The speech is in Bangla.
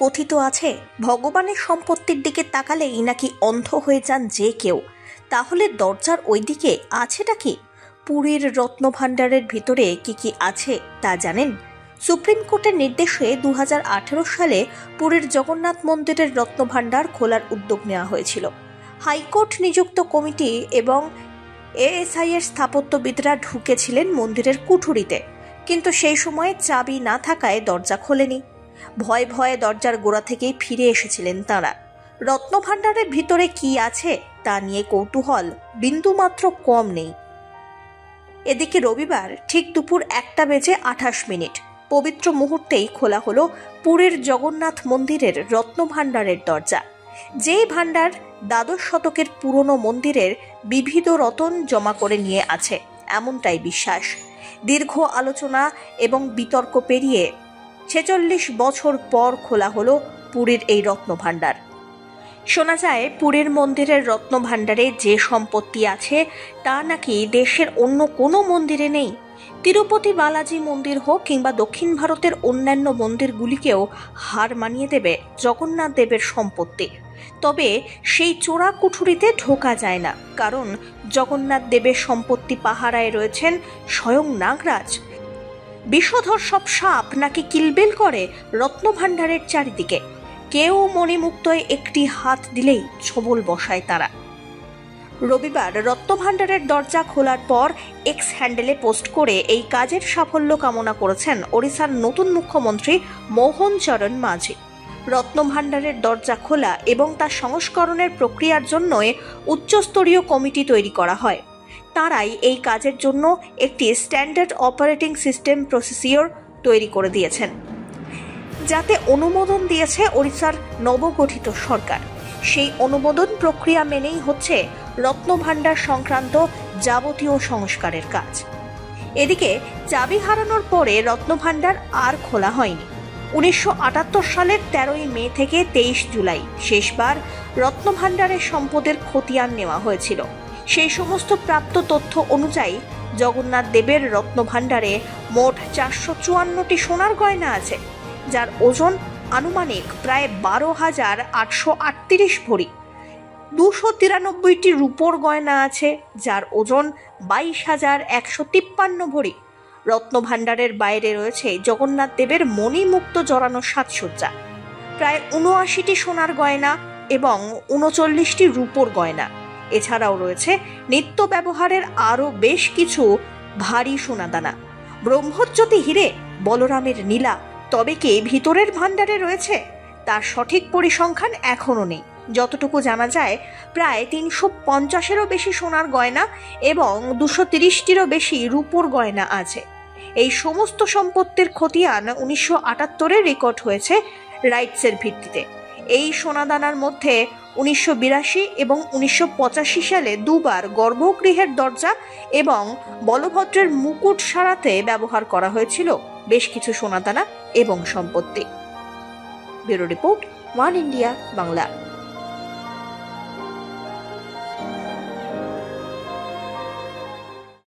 কথিত আছে ভগবানের সম্পত্তির দিকে তাকালেই নাকি অন্ধ হয়ে যান যে কেউ। তাহলে দরজার ওই দিকে আছেটা কি? পুরীর রত্নভাণ্ডারের ভিতরে কি কি আছে তা জানেন? সুপ্রিম কোর্টের নির্দেশে 2018 সালে পুরীর জগন্নাথ মন্দিরের রত্নভাণ্ডার খোলার উদ্যোগ নেওয়া হয়েছিল। হাইকোর্ট নিযুক্ত কমিটি এবং এএসআই এর স্থাপত্যবিদরা ঢুকেছিলেন মন্দিরের কুঠুরিতে, কিন্তু সেই সময় চাবি না থাকায় দরজা খোলেনি। ভয়ে ভয়ে দরজার গোড়া থেকেই ফিরে এসেছিলেন তাঁরা। রত্নভাণ্ডারের ভিতরে কি আছে তা নিয়ে কৌতূহল বিন্দুমাত্র কম নেই। এদিকে রবিবার ঠিক দুপুর 1:28 পবিত্র মুহূর্তেই খোলা হলো পুরীর জগন্নাথ মন্দিরের রত্নভাণ্ডারের দরজা। যেই ভাণ্ডার দ্বাদশ শতকের পুরনো মন্দিরের বিবিধ রত্ন জমা করে নিয়ে আছে এমনটাই বিশ্বাস। দীর্ঘ আলোচনা এবং বিতর্ক পেরিয়ে 46 বছর পর খোলা হলো পুরীর এই রত্নভাণ্ডার। শোনা যায় পুরীর মন্দিরের রত্নভাণ্ডারে যে সম্পত্তি আছে তা নাকি দেশের অন্য কোনো মন্দিরে নেই। তিরুপতি বালাজি মন্দির হোক কিংবা দক্ষিণ ভারতের অন্যান্য মন্দিরগুলিকেও হার মানিয়ে দেবে জগন্নাথ দেবের সম্পত্তি। তবে সেই চোরা কুঠুরিতে ঢোকা যায় না, কারণ জগন্নাথ দেবের সম্পত্তি পাহারায় রয়েছেন স্বয়ং নাগরাজ। বিষধর সব সাপ নাকি কিলবিল করে রত্নভাণ্ডারের চারিদিকে। কেউ মণিমুক্তয় একটি হাত দিলেই ছোবল বসায় তারা। রবিবার রত্নভাণ্ডারের দরজা খোলার পর এক্স হ্যান্ডেলে পোস্ট করে এই কাজের সাফল্য কামনা করেছেন ওড়িশার নতুন মুখ্যমন্ত্রী মোহন চরণ মাঝি। রত্নভাণ্ডারের দরজা খোলা এবং তা সংস্করণের প্রক্রিয়ার জন্য উচ্চস্তরীয় কমিটি তৈরি করা হয়। তারাই এই কাজের জন্য একটি স্ট্যান্ডার্ড অপারেটিং সিস্টেম প্রসিডিওর তৈরি করে দিয়েছেন, যাতে অনুমোদন দিয়েছে ওড়িশার নবগঠিত সরকার। সেই অনুমোদন প্রক্রিয়া মেনেই হচ্ছে রত্নভাণ্ডার সংক্রান্ত যাবতীয় সংস্কারের কাজ। এদিকে চাবি হারানোর পরে রত্নভাণ্ডার আর খোলা হয়নি। 1978 সালের 13 মে থেকে 23 জুলাই শেষবার রত্নভাণ্ডারের সম্পদের খতিয়ান নেওয়া হয়েছিল। সেই সমস্ত প্রাপ্ত তথ্য অনুযায়ী জগন্নাথ দেবের রত্নভাণ্ডারে মোট 454টি সোনার গয়না আছে, যার ওজন আনুমানিক প্রায় 12,838 ভরি। 293টি রূপোর গয়না আছে, যার ওজন 22,153 ভরি। রত্নভাণ্ডারের বাইরে রয়েছে জগন্নাথ দেবের মণিমুক্ত জড়ানো সাজসজ্জা, প্রায় 79টি সোনার গয়না এবং 39টি রূপোর গয়না। এছাড়াও রয়েছে নিত্য ব্যবহারের আরও বেশ কিছু ভারী সোনাদানা। ব্রহ্মজ্যোতি হিরে, বলরামের নীলা, তবে কি ভিতরের ভাণ্ডারে রয়েছে তার সঠিক পরিসংখ্যান এখনও নেই। যতটুকু জানা যায় প্রায় 350-এরও বেশি সোনার গয়না এবং 230টিরও বেশি রূপোর গয়না আছে। এই সমস্ত সম্পত্তির খতিয়ান 1978-এ রেকর্ড হয়েছে রাইটসের ভিত্তিতে। এই সোনাদানার মধ্যে 1982 এবং 1985 সালে দুবার গর্ভগৃহের দরজা এবং বলভদ্রের মুকুট সারাতে ব্যবহার করা হয়েছিল বেশ কিছু সোনাদানা এবং সম্পত্তি। Bureau report, one India Bangla.